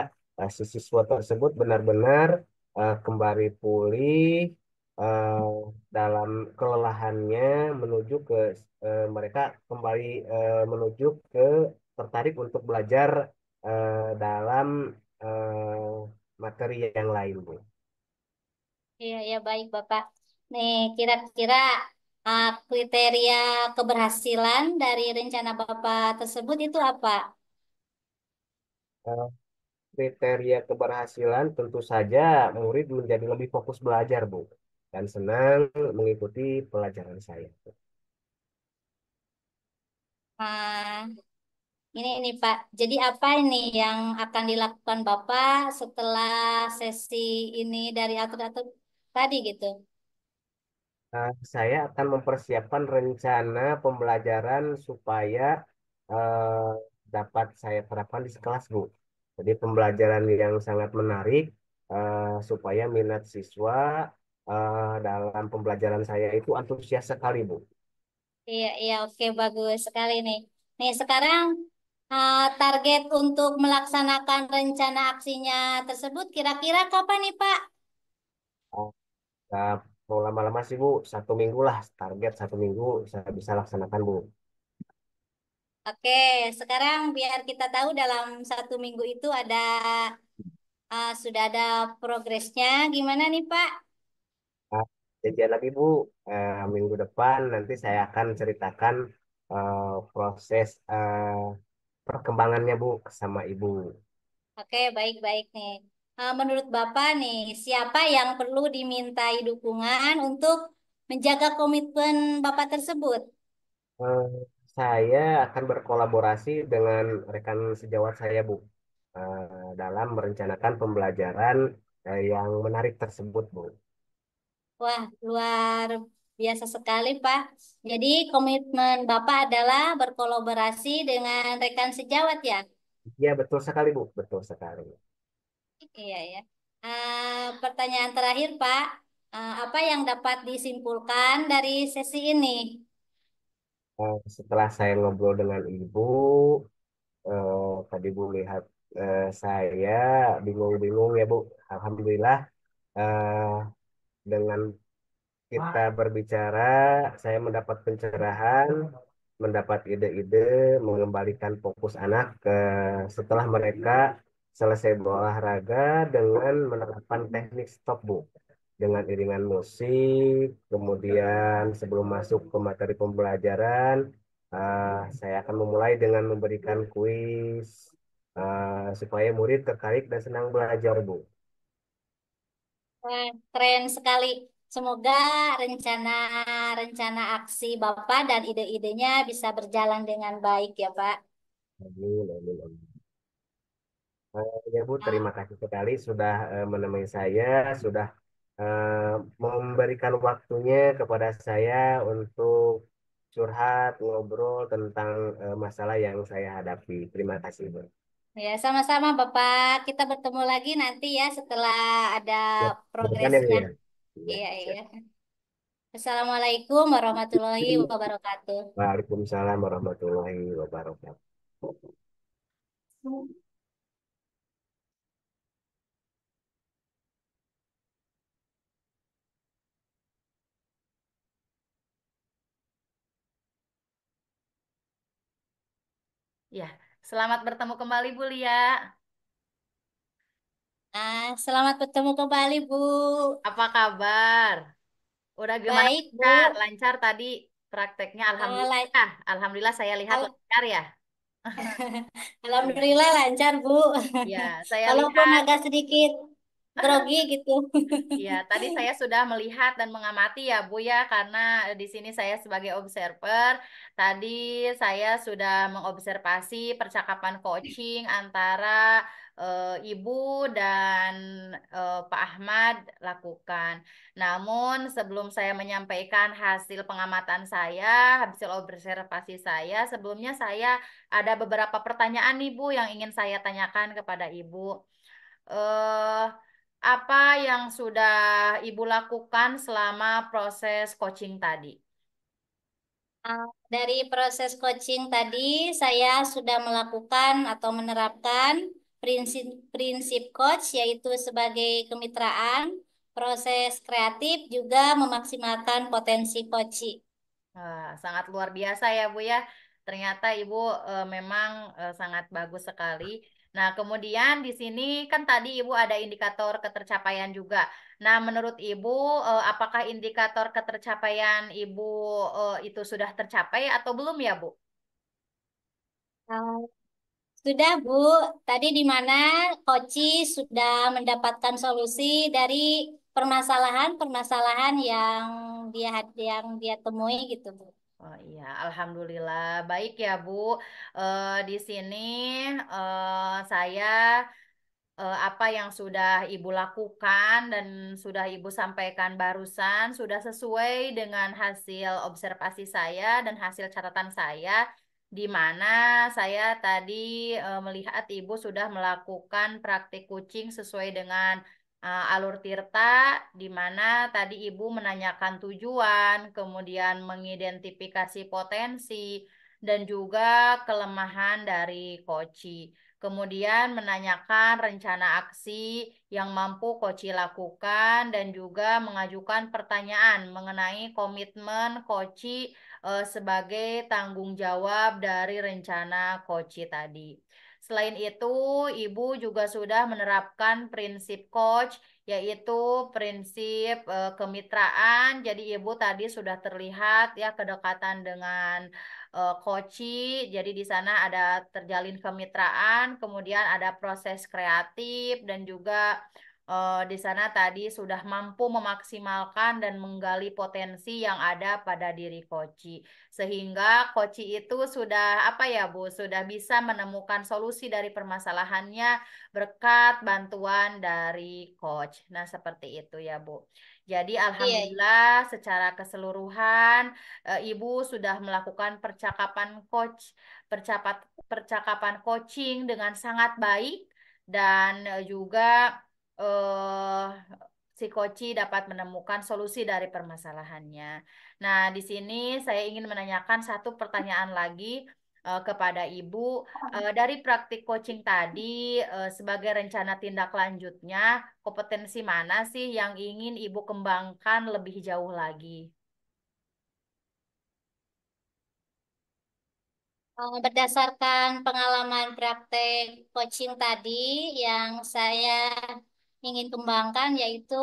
si siswa tersebut benar-benar kembali pulih eh, dalam kelelahannya menuju ke mereka kembali menuju ke tertarik untuk belajar dalam eh, materi yang lain, Bu. Iya, ya baik, Bapak. Nih, kira-kira kriteria keberhasilan dari rencana Bapak tersebut itu apa? Eh, Kriteria keberhasilan tentu saja murid menjadi lebih fokus belajar, Bu, dan senang mengikuti pelajaran saya. Ah, ini Pak. Jadi apa ini yang akan dilakukan Bapak setelah sesi ini dari atur-atur tadi gitu? Saya akan mempersiapkan rencana pembelajaran supaya eh, dapat saya terapkan di kelas, Bu. Jadi pembelajaran yang sangat menarik supaya minat siswa dalam pembelajaran saya itu antusias sekali, Bu. Iya, iya, oke, bagus sekali nih. Nih, sekarang target untuk melaksanakan rencana aksinya tersebut kira-kira kapan nih, Pak? Ah, nggak mau lama-lama sih, Bu. 1 minggu lah, target 1 minggu saya bisa laksanakan, Bu. Oke, sekarang biar kita tahu dalam 1 minggu itu sudah ada progresnya. Gimana nih, Pak? Ah, Janjian lagi, Bu. Minggu depan nanti saya akan ceritakan proses perkembangannya, Bu, sama Ibu. Oke, baik-baik nih. Menurut Bapak nih, siapa yang perlu dimintai dukungan untuk menjaga komitmen Bapak tersebut? Eh, saya akan berkolaborasi dengan rekan sejawat saya, Bu, dalam merencanakan pembelajaran yang menarik tersebut, Bu. Wah, luar biasa sekali, Pak. Jadi, komitmen Bapak adalah berkolaborasi dengan rekan sejawat ya? Iya, betul sekali, Bu. Betul sekali. Iya, ya. Pertanyaan terakhir, Pak. Apa yang dapat disimpulkan dari sesi ini? Setelah saya ngobrol dengan Ibu, tadi Bu lihat saya bingung-bingung ya, Bu. Alhamdulillah, eh, dengan kita berbicara, saya mendapat pencerahan, mendapat ide-ide, mengembalikan fokus anak setelah mereka selesai berolahraga dengan menerapkan teknik stop, Bu. Dengan iringan musik, kemudian sebelum masuk ke materi pembelajaran, saya akan memulai dengan memberikan kuis supaya murid tertarik dan senang belajar, Bu. Wah, keren sekali. Semoga rencana-rencana aksi Bapak dan ide-idenya bisa berjalan dengan baik ya, Pak. Amin, amin, amin. Ya Bu, Ah, terima kasih sekali sudah menemani saya, sudah eh, memberikan waktunya kepada saya untuk curhat, ngobrol tentang masalah yang saya hadapi. Terima kasih, Bu. Ya, sama-sama Bapak. Kita bertemu lagi nanti ya setelah ada Ya, silakan ya, Bu progresnya. ya. Iya, Iya, iya. siap. Assalamualaikum warahmatullahi wabarakatuh. Waalaikumsalam warahmatullahi wabarakatuh. Ya, selamat bertemu kembali Bu Lia. Nah, selamat bertemu kembali, Bu. Apa kabar? Udah gimana Baik, lancar? Bu. Lancar tadi prakteknya Eh, la- alhamdulillah. Alhamdulillah saya lihat al- lancar ya. Iya. Alhamdulillah lancar, Bu. Ya, saya Walaupun lihat. agak sedikit grogi gitu. Ya, tadi saya sudah melihat dan mengamati ya, Bu ya, karena di sini saya sebagai observer, tadi saya sudah mengobservasi percakapan coaching antara Ibu dan Pak Ahmad lakukan. Namun sebelum saya menyampaikan hasil pengamatan saya, hasil observasi saya, sebelumnya saya ada beberapa pertanyaan nih, Bu, yang ingin saya tanyakan kepada Ibu. eh Apa yang sudah Ibu lakukan selama proses coaching tadi? Dari proses coaching tadi, saya sudah melakukan atau menerapkan prinsip-prinsip coach, yaitu sebagai kemitraan, proses kreatif, juga memaksimalkan potensi coaching. Wah, sangat luar biasa ya Bu ya. Ternyata Ibu memang sangat bagus sekali. Nah, kemudian di sini kan tadi Ibu ada indikator ketercapaian juga. Nah, menurut Ibu, apakah indikator ketercapaian Ibu itu sudah tercapai atau belum ya Bu? Ah, Sudah, Bu. Tadi di mana Koci sudah mendapatkan solusi dari permasalahan-permasalahan yang dia temui gitu, Bu. Oh iya, alhamdulillah baik ya Bu. Di sini saya apa yang sudah Ibu lakukan dan sudah Ibu sampaikan barusan sudah sesuai dengan hasil observasi saya dan hasil catatan saya, di mana saya tadi melihat Ibu sudah melakukan praktik kucing sesuai dengan alur Tirta, di mana tadi Ibu menanyakan tujuan, kemudian mengidentifikasi potensi, dan juga kelemahan dari Koci. Kemudian menanyakan rencana aksi yang mampu Koci lakukan dan juga mengajukan pertanyaan mengenai komitmen Koci sebagai tanggung jawab dari rencana Koci tadi. Selain itu, Ibu juga sudah menerapkan prinsip coach, yaitu prinsip kemitraan. Jadi Ibu tadi sudah terlihat ya kedekatan dengan Koci. Jadi di sana ada terjalin kemitraan, kemudian ada proses kreatif dan juga di sana tadi sudah mampu memaksimalkan dan menggali potensi yang ada pada diri Koci. Sehingga Koci itu sudah apa ya Bu, sudah bisa menemukan solusi dari permasalahannya berkat bantuan dari coach. Nah, seperti itu ya Bu. Jadi Iya, iya. alhamdulillah secara keseluruhan Ibu sudah melakukan percakapan coaching dengan sangat baik dan juga eh, si Koci dapat menemukan solusi dari permasalahannya. Nah, di sini saya ingin menanyakan satu pertanyaan lagi kepada Ibu. Dari praktik coaching tadi, sebagai rencana tindak lanjutnya, kompetensi mana sih yang ingin Ibu kembangkan lebih jauh lagi? Berdasarkan pengalaman praktek coaching tadi, yang saya ingin kembangkan yaitu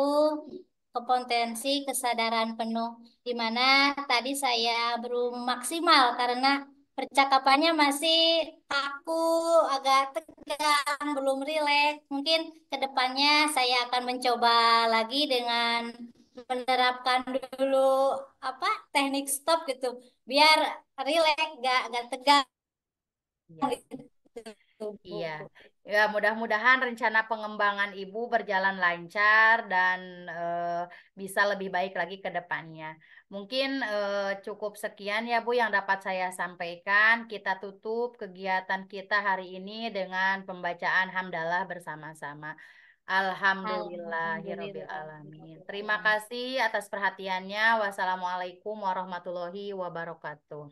kompetensi kesadaran penuh, di mana tadi saya belum maksimal karena percakapannya masih kaku, agak tegang, belum rileks. Mungkin ke depannya saya akan mencoba lagi dengan menerapkan dulu apa teknik stop gitu, biar rileks, gak tegang Ya. gitu. Iya, Bu. ya mudah-mudahan rencana pengembangan Ibu berjalan lancar dan bisa lebih baik lagi ke depannya. Mungkin cukup sekian ya Bu yang dapat saya sampaikan. Kita tutup kegiatan kita hari ini dengan pembacaan hamdalah bersama-sama. Alhamdulillahirobbil Alhamdulillah. alamin. Terima kasih atas perhatiannya. Wassalamualaikum warahmatullahi wabarakatuh.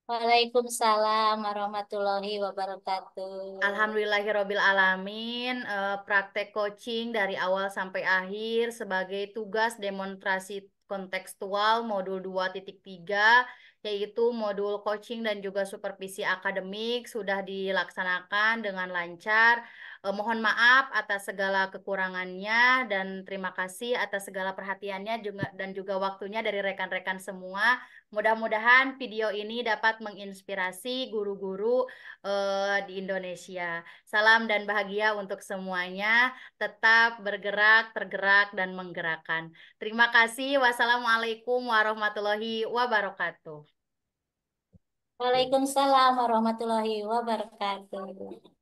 Waalaikumsalam warahmatullahi wabarakatuh. Alhamdulillahirobbil alamin. Praktek coaching dari awal sampai akhir sebagai tugas demonstrasi kontekstual modul 2.3 yaitu modul coaching dan juga supervisi akademik sudah dilaksanakan dengan lancar. Mohon maaf atas segala kekurangannya dan terima kasih atas segala perhatiannya juga dan juga waktunya dari rekan-rekan semua. Mudah-mudahan video ini dapat menginspirasi guru-guru di Indonesia. Salam dan bahagia untuk semuanya. Tetap bergerak, tergerak, dan menggerakkan. Terima kasih. Wassalamualaikum warahmatullahi wabarakatuh. Waalaikumsalam warahmatullahi wabarakatuh.